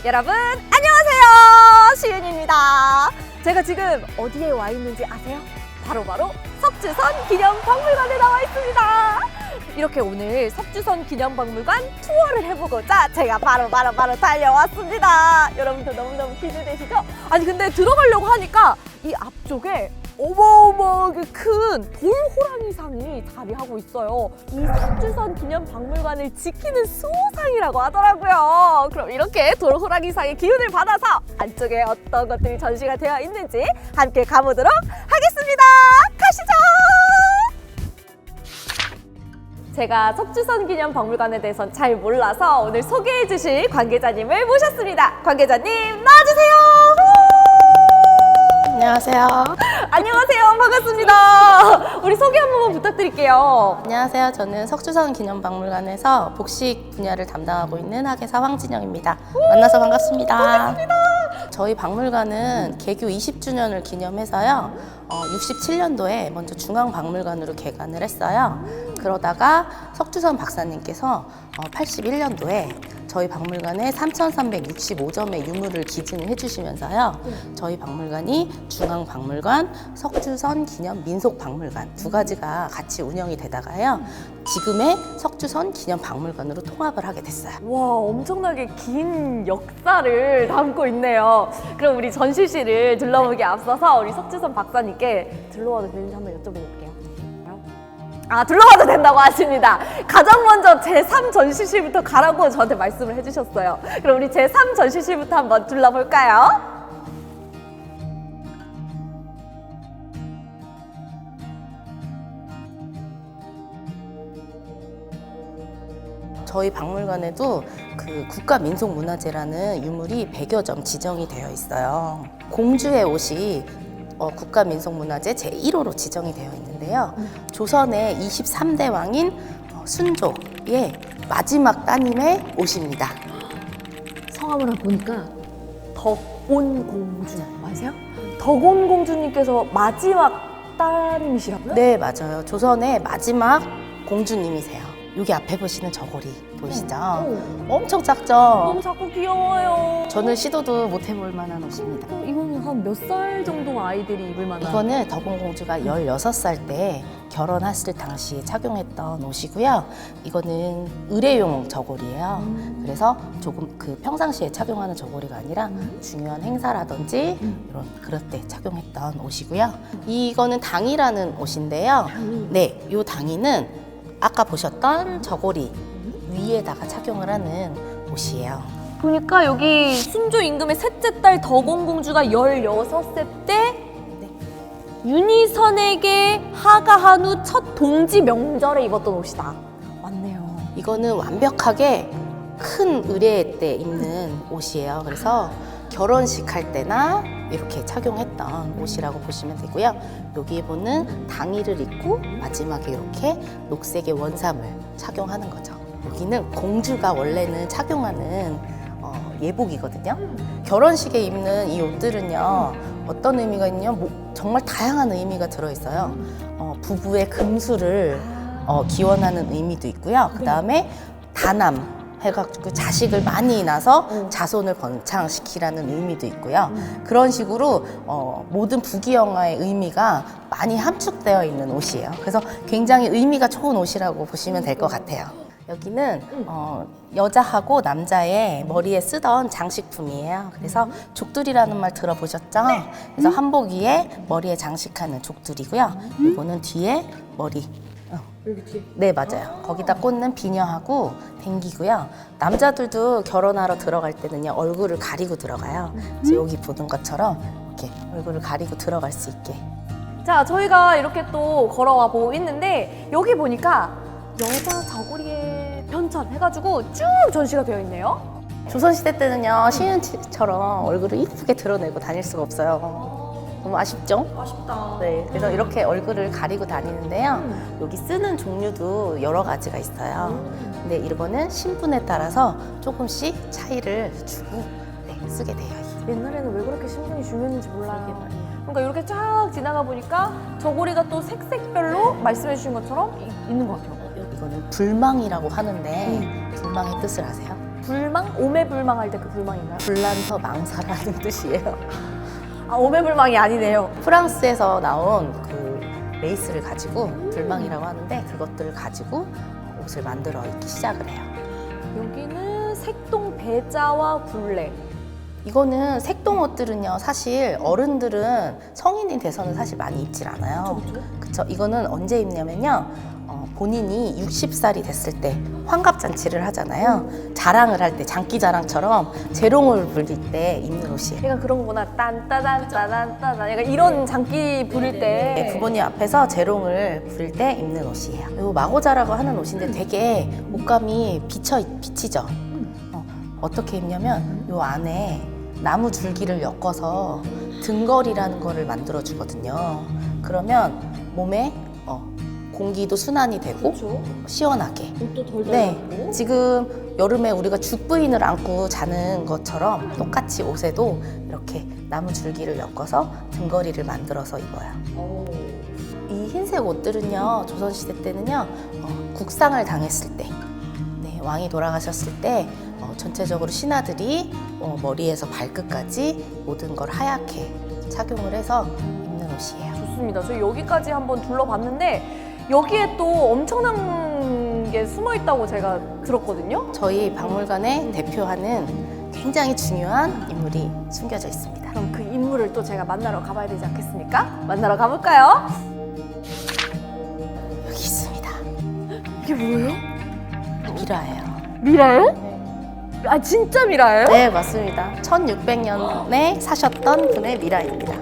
여러분 안녕하세요, 시윤입니다. 제가 지금 어디에 와 있는지 아세요? 바로 석주선 기념박물관에 나와 있습니다. 이렇게 오늘 석주선 기념박물관 투어를 해보고자 제가 바로 달려왔습니다. 여러분도 너무너무 기대되시죠? 아니 근데 들어가려고 하니까 이 앞쪽에 어마어마하게 큰 돌호랑이상이 자리하고 있어요. 이 석주선 기념박물관을 지키는 수호상이라고 하더라고요. 그럼 이렇게 돌호랑이상의 기운을 받아서 안쪽에 어떤 것들이 전시가 되어 있는지 함께 가보도록 하겠습니다. 가시죠! 제가 석주선 기념박물관에 대해서 잘 몰라서 오늘 소개해 주실 관계자님을 모셨습니다. 관계자님 나와주세요. 안녕하세요. 안녕하세요. 반갑습니다. 우리 소개 한 번만 부탁드릴게요. 안녕하세요. 저는 석주선 기념박물관에서 복식 분야를 담당하고 있는 학예사 황진영입니다. 만나서 반갑습니다. 저희 박물관은 개교 20주년을 기념해서요. 67년도에 먼저 중앙박물관으로 개관을 했어요. 그러다가 석주선 박사님께서 81년도에 저희 박물관에 3,365점의 유물을 기증을 해주시면서요. 저희 박물관이 중앙박물관, 석주선 기념 민속박물관 두 가지가 같이 운영이 되다가요. 지금의 석주선 기념박물관으로 통합을 하게 됐어요. 와, 엄청나게 긴 역사를 담고 있네요. 그럼 우리 전시실을 둘러보기에 앞서서 우리 석주선 박사님께 둘러봐도 되는지 한번 여쭤볼게요. 둘러봐도 된다고 하십니다. 가장 먼저 제3전시실부터 가라고 저한테 말씀을 해주셨어요. 그럼 우리 제3전시실부터 한번 둘러볼까요? 저희 박물관에도 그 국가민속문화재라는 유물이 100여 점 지정이 되어 있어요. 공주의 옷이 국가민속문화재 제1호로 지정이 되어 있는데요. 조선의 23대 왕인 순조의 마지막 따님의 옷입니다. 성함을 보니까 덕온공주 맞으세요? 덕온공주님께서 마지막 따님이시라고요? 네, 맞아요. 조선의 마지막 공주님이세요. 여기 앞에 보시는 저고리 보이시죠? 엄청 작죠? 너무 작고 귀여워요. 저는 시도도 못 해볼 만한 옷입니다. 이거는 한 몇 살 정도 아이들이 입을 만한? 이거는 덕온공주가 16살 때 결혼했을 당시에 착용했던 옷이고요. 이거는 의례용 저고리예요. 그래서 조금 그 평상시에 착용하는 저고리가 아니라 중요한 행사라든지 이런 그럴 때 착용했던 옷이고요. 이거는 당이라는 옷인데요. 네, 이 당이는 아까 보셨던 저고리 위에다가 착용을 하는 옷이에요. 보니까 여기 순조 임금의 셋째 딸 덕온공주가 16세 때 윤희선에게 하가한 후 첫 동지 명절에 입었던 옷이다. 맞네요. 이거는 완벽하게 큰 의례 때 입는 옷이에요. 그래서 결혼식 할 때나 이렇게 착용했던 옷이라고 보시면 되고요. 여기 보는 당의를 입고 마지막에 이렇게 녹색의 원삼을 착용하는 거죠. 여기는 공주가 원래는 착용하는 예복이거든요. 결혼식에 입는 이 옷들은요, 어떤 의미가 있냐면 정말 다양한 의미가 들어있어요. 부부의 금수를 기원하는 의미도 있고요. 그 다음에 다남 해가지고 자식을 많이 낳아서 자손을 번창시키라는 의미도 있고요. 그런 식으로 모든 부귀영화의 의미가 많이 함축되어 있는 옷이에요. 그래서 굉장히 의미가 좋은 옷이라고 보시면 될 것 같아요. 여기는 여자하고 남자의 머리에 쓰던 장식품이에요. 그래서 족두리라는 말 들어보셨죠? 그래서 한복 위에 머리에 장식하는 족두리고요. 이거는 뒤에 머리. 여기 뒤에? 네, 맞아요. 거기다 꽂는 비녀하고 댕기고요. 남자들도 결혼하러 들어갈 때는요, 얼굴을 가리고 들어가요. 그래서 여기 보는 것처럼 이렇게 얼굴을 가리고 들어갈 수 있게. 자, 저희가 이렇게 또 걸어와 보고 있는데 여기 보니까 여자 저고리의 편찬 해가지고 쭉 전시가 되어 있네요. 조선시대 때는요, 시은처럼 얼굴을 이쁘게 드러내고 다닐 수가 없어요. 너무 아쉽죠? 아쉽다. 네, 그래서 이렇게 얼굴을 가리고 다니는데요. 여기 쓰는 종류도 여러 가지가 있어요. 근데 이거는 신분에 따라서 조금씩 차이를 주고 쓰게 돼요. 옛날에는 왜 그렇게 신분이 중요했는지 몰라요. 그러니까 이렇게 쫙 지나가 보니까 저고리가 또 색색별로 말씀해 주신 것처럼 있는 것 같아요. 이거는 불망이라고 하는데 불망의 뜻을 아세요? 불망? 오매불망할 때 그 불망인가요? 불란서 망사라는 뜻이에요. 아, 오매불망이 아니네요. 프랑스에서 나온 그 레이스를 가지고 불망이라고 하는데 그것들을 가지고 옷을 만들어 입기 시작을 해요. 여기는 색동 배자와 굴레. 이거는 색동 옷들은요, 사실 어른들은 성인이 돼서는 사실 많이 입질 않아요. 그쵸? 이거는 언제 입냐면요, 본인이 60살이 됐을 때 환갑잔치를 하잖아요. 자랑을 할 때, 장기 자랑처럼 재롱을 부릴 때 입는 옷이에요. 약간 그런 거구나. 딴따단 따단 약간 이런 장기 부릴 때. 네, 부모님 앞에서 재롱을 부릴 때 입는 옷이에요. 이 마고자라고 하는 옷인데 되게 옷감이 비치죠. 어떻게 입냐면 이 안에 나무 줄기를 엮어서 등걸이라는 거를 만들어 주거든요. 그러면 몸에 공기도 순환이 되고 그렇죠. 시원하게. 옷도 덜 네, 덜고. 지금 여름에 우리가 죽부인을 안고 자는 것처럼 똑같이 옷에도 이렇게 나무 줄기를 엮어서 등걸이를 만들어서 입어요. 이 흰색 옷들은요, 조선시대 때는요, 국상을 당했을 때, 네, 왕이 돌아가셨을 때 전체적으로 신하들이 머리에서 발끝까지 모든 걸 하얗게 착용을 해서 입는 옷이에요. 좋습니다. 저희 여기까지 한번 둘러봤는데 여기에 또 엄청난 게 숨어 있다고 제가 들었거든요. 저희 박물관에 대표하는 굉장히 중요한 인물이 숨겨져 있습니다. 그럼 그 인물을 또 제가 만나러 가봐야 되지 않겠습니까? 만나러 가볼까요? 여기 있습니다. 이게 뭐예요? 미라예요. 미라예요? 아, 진짜 미라예요? 네, 맞습니다. 1600년에 사셨던 분의 미라입니다.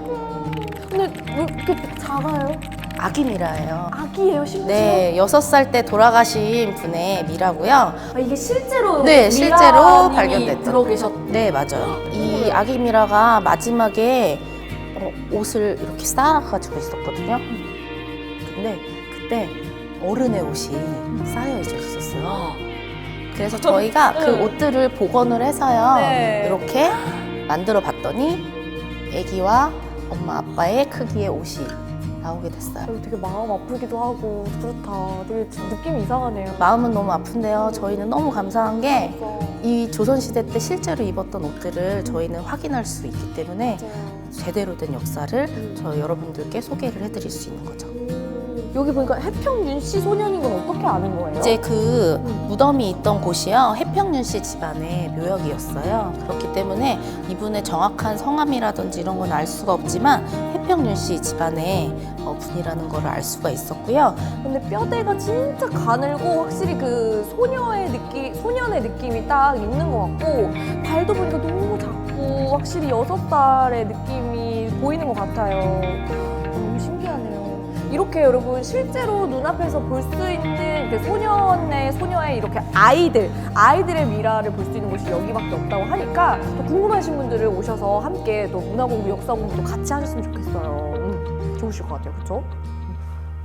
근데 왜 이렇게 작아요? 아기 미라예요. 아기예요, 심지어? 네, 6살 때 돌아가신 분의 미라고요. 아, 이게 실제로 네, 실제로 미라님이 발견됐던. 들어 계셨. 네, 맞아요. 이 아기 미라가 마지막에 옷을 이렇게 쌓아가지고 있었거든요. 근데 그때 어른의 옷이 쌓여져 있었어요. 그래서 저희가 그 옷들을 복원을 해서요. 네. 이렇게 만들어 봤더니 아기와 엄마 아빠의 크기의 옷이 나오게 됐어요. 되게 마음 아프기도 하고 그렇다. 되게 느낌이 이상하네요. 마음은 너무 아픈데요. 저희는 너무 감사한 게 이 조선시대 때 실제로 입었던 옷들을 저희는 확인할 수 있기 때문에 제대로 된 역사를 저 여러분들께 소개를 해드릴 수 있는 거죠. 여기 보니까 해평윤씨 소년인 건 어떻게 아는 거예요? 이제 그 무덤이 있던 곳이요, 해평윤 씨 집안의 묘역이었어요. 그렇기 때문에 이분의 정확한 성함이라든지 이런 건 알 수가 없지만 해평윤 씨 집안의 분이라는 걸 알 수가 있었고요. 근데 뼈대가 진짜 가늘고 확실히 그 소년의 느낌이 딱 있는 것 같고 발도 보니까 너무 작고 확실히 6살의 느낌이 보이는 것 같아요. 너무 신기하네요. 이렇게 여러분 실제로 눈앞에서 볼 수 있는 그 소녀의 이렇게 아이들의 미라를 볼 수 있는 곳이 여기밖에 없다고 하니까 또 궁금하신 분들을 오셔서 함께 또 문화공부, 역사공부도 같이 하셨으면 좋겠어요. 좋으실 것 같아요, 그렇죠?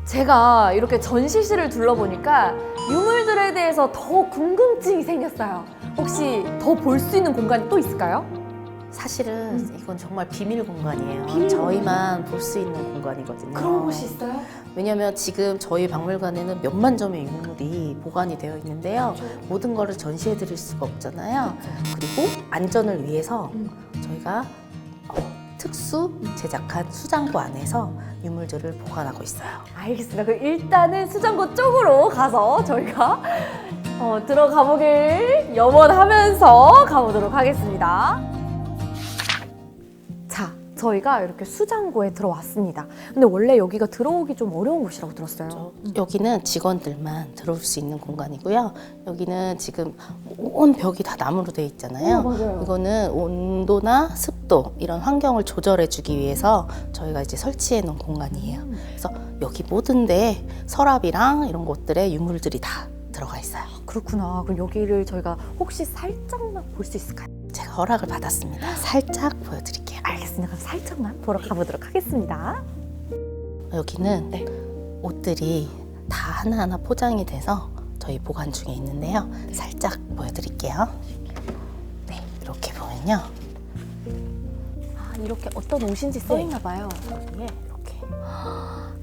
제가 이렇게 전시실을 둘러보니까 유물들에 대해서 더 궁금증이 생겼어요. 혹시 더 볼 수 있는 공간이 또 있을까요? 사실은 이건 정말 비밀 공간이에요. 비밀 저희만 볼 수 있는 공간이거든요. 그런 곳이 있어요? 왜냐면 지금 저희 박물관에는 몇만 점의 유물이 보관이 되어 있는데요. 모든 거를 전시해 드릴 수가 없잖아요. 그리고 안전을 위해서 저희가 특수 제작한 수장고 안에서 유물들을 보관하고 있어요. 알겠습니다. 그럼 일단은 수장고 쪽으로 가서 저희가 들어가 보길 염원하면서 가보도록 하겠습니다. 자, 저희가 이렇게 수장고에 들어왔습니다. 근데 원래 여기가 들어오기 좀 어려운 곳이라고 들었어요. 여기는 직원들만 들어올 수 있는 공간이고요. 여기는 지금 온 벽이 다 나무로 되어 있잖아요. 맞아요. 이거는 온도나 습도 이런 환경을 조절해 주기 위해서 저희가 이제 설치해 놓은 공간이에요. 그래서 여기 모든 데 서랍이랑 이런 것들에 유물들이 다 들어가 있어요. 그렇구나. 그럼 여기를 저희가 혹시 살짝만 볼 수 있을까요? 제가 허락을 받았습니다. 살짝 보여드릴게요. 알겠습니다. 그럼 살짝만 보러 가보도록 하겠습니다. 여기는 옷들이 다 하나하나 포장이 돼서 저희 보관 중에 있는데요. 살짝 보여드릴게요. 네, 이렇게 보면요. 아, 이렇게 어떤 옷인지 써있나 봐요. 여기에 이렇게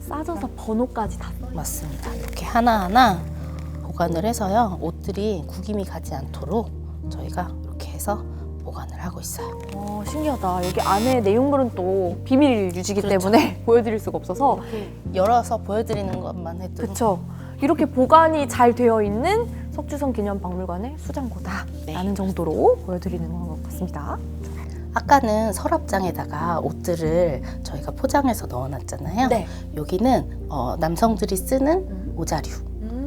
싸져서 번호까지 다 써있어요. 맞습니다. 이렇게 하나하나 보관을 해서요. 옷들이 구김이 가지 않도록 저희가 이렇게 해서 보관을 하고 있어요. 신기하다. 여기 안에 내용물은 또 비밀 유지기 그렇죠. 때문에 보여드릴 수가 없어서. 열어서 보여드리는 것만 해도 그렇죠. 이렇게 보관이 잘 되어 있는 석주선 기념박물관의 수장고다라는 네. 정도로 보여드리는 것 같습니다. 아까는 서랍장에다가 옷들을 저희가 포장해서 넣어놨잖아요. 네. 여기는 남성들이 쓰는 오자류.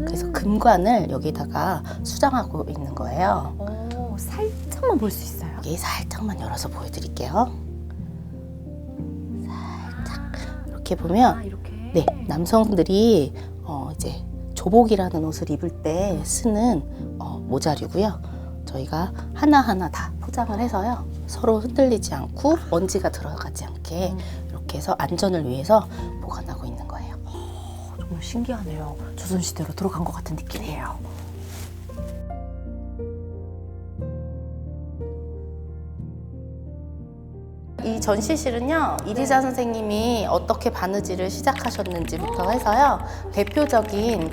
그래서 금관을 여기다가 수장하고 있는 거예요. 살짝만 볼 수 있어요. 여기 살짝만 열어서 보여드릴게요. 살짝 이렇게 보면 이렇게. 네, 남성들이 이제 조복이라는 옷을 입을 때 쓰는 모자류고요. 저희가 하나하나 다 포장을 해서요. 서로 흔들리지 않고 먼지가 들어가지 않게 이렇게 해서 안전을 위해서 보관하고 있는 거예요. 정말 신기하네요. 조선시대로 들어간 것 같은 느낌이에요. 이 전시실은요, 이리자 선생님이 어떻게 바느질을 시작하셨는지부터 해서요, 대표적인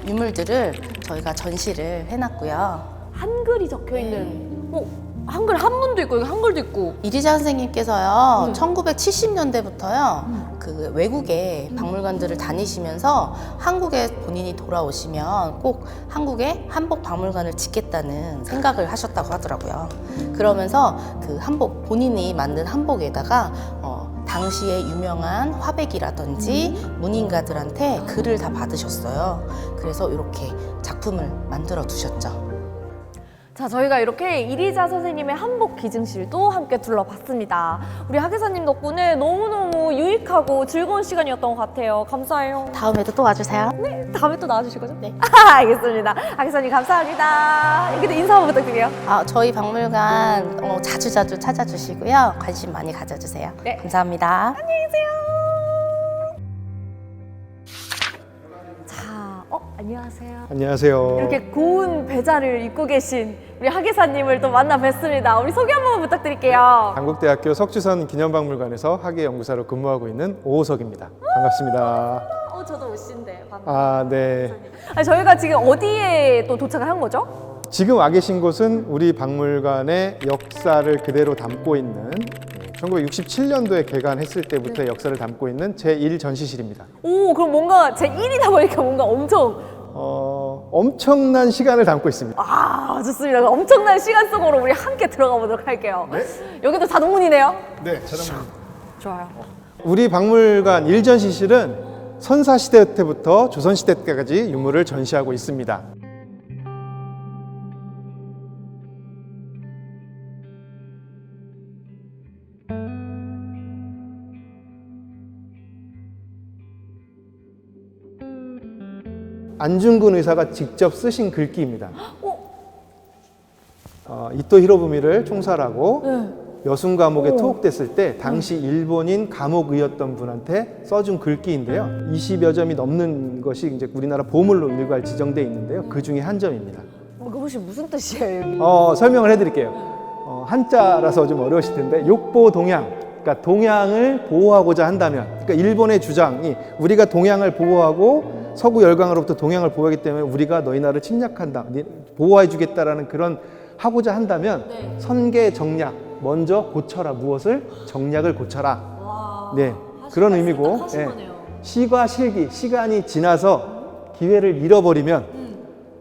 유물들을 저희가 전시를 해놨고요. 한글이 적혀 있는. 한글 한문도 있고 여기 한글도 있고. 이리자 선생님께서요, 1970년대부터요, 그 외국의 박물관들을 다니시면서 한국에 본인이 돌아오시면 꼭 한국에 한복 박물관을 짓겠다는 생각을 하셨다고 하더라고요. 그러면서 그 한복, 본인이 만든 한복에다가 당시에 유명한 화백이라든지 문인가들한테 글을 다 받으셨어요. 그래서 이렇게 작품을 만들어 두셨죠. 자, 저희가 이렇게 이리자 선생님의 한복 기증실도 함께 둘러봤습니다. 우리 하계사님 덕분에 너무너무 유익하고 즐거운 시간이었던 것 같아요. 감사해요. 다음에도 또 와주세요. 네, 다음에 또 나와주실 거죠? 네. 알겠습니다. 하계사님 감사합니다. 이렇게 인사 한번 부탁드려요. 저희 박물관 자주자주 찾아주시고요. 관심 많이 가져주세요. 네. 감사합니다. 자, 안녕하세요. 안녕하세요. 이렇게 고운 배자를 입고 계신 우리 하계사님을 또 만나 뵙습니다. 우리 소개 한 번만 부탁드릴게요. 한국대학교 석주선 기념박물관에서 학예연구사로 근무하고 있는 오호석입니다. 반갑습니다. 저도 오신데. 네. 저희가 지금 어디에 또 도착을 한 거죠? 지금 와 계신 곳은 우리 박물관의 역사를 그대로 담고 있는 1967년도에 개관했을 때부터의 역사를 담고 있는 제1전시실입니다. 그럼 뭔가 제 1이다 보니까 뭔가 엄청난 시간을 담고 있습니다. 좋습니다. 그럼 엄청난 시간 속으로 우리 함께 들어가 보도록 할게요. 네. 여기도 자동문이네요. 네, 자동문. 좋아요. 우리 박물관 1전시실은 선사시대 때부터 조선시대 때까지 유물을 전시하고 있습니다. 안중근 의사가 직접 쓰신 글귀입니다. 이토 히로부미를 총살하고 여순 감옥에 투옥됐을 때 당시 일본인 감옥의였던 분한테 써준 글귀인데요. 20여 점이 넘는 것이 이제 우리나라 보물로 일괄 지정돼 있는데요. 그 중에 한 점입니다. 그것이 무슨 뜻이에요, 여기? 설명을 해드릴게요. 한자라서 좀 어려우실 텐데 욕보 동양. 그러니까 동양을 보호하고자 한다면, 그러니까 일본의 주장이 우리가 동양을 보호하고 서구 열강으로부터 동양을 보호하기 때문에 우리가 너희 나라를 침략한다, 보호해주겠다라는 그런 하고자 한다면 선계 정략, 먼저 고쳐라. 무엇을? 정략을 고쳐라. 네, 그런 의미고, 시과 실기, 시간이 지나서 기회를 잃어버리면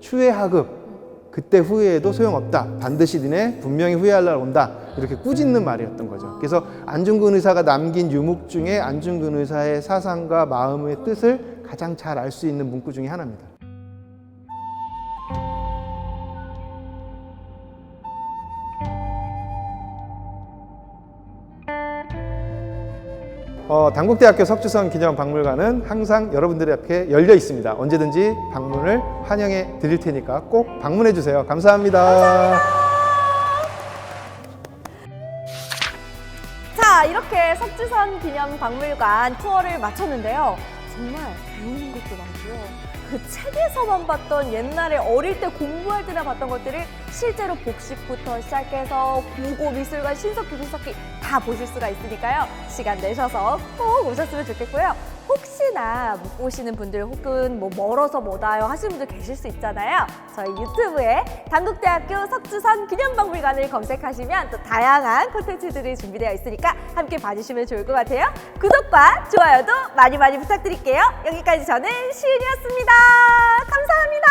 추회 하급, 그때 후회해도 소용없다. 반드시 니네 분명히 후회할 날 온다. 이렇게 꾸짖는 말이었던 거죠. 그래서 안중근 의사가 남긴 유목 중에 안중근 의사의 사상과 마음의 뜻을 가장 잘 알 수 있는 문구 중에 하나입니다. 단국대학교 석주선 기념박물관은 항상 여러분들의 앞에 열려 있습니다. 언제든지 방문을 환영해 드릴 테니까 꼭 방문해 주세요. 감사합니다. 자, 이렇게 석주선 기념박물관 투어를 마쳤는데요. 정말 배우는 것도 많고요. 그 책에서만 봤던 옛날에 어릴 때 공부할 때나 봤던 것들을 실제로 복식부터 시작해서 국어미술관, 신석기, 조석기 다 다 보실 수가 있으니까요. 시간 내셔서 꼭 오셨으면 좋겠고요. 혹시나 못 보시는 분들 혹은 뭐 멀어서 못 와요 하시는 분들 계실 수 있잖아요. 저희 유튜브에 단국대학교 석주선 기념박물관을 검색하시면 또 다양한 콘텐츠들이 준비되어 있으니까 함께 봐주시면 좋을 것 같아요. 구독과 좋아요도 많이 부탁드릴게요. 여기까지 저는 시은이었습니다. 감사합니다.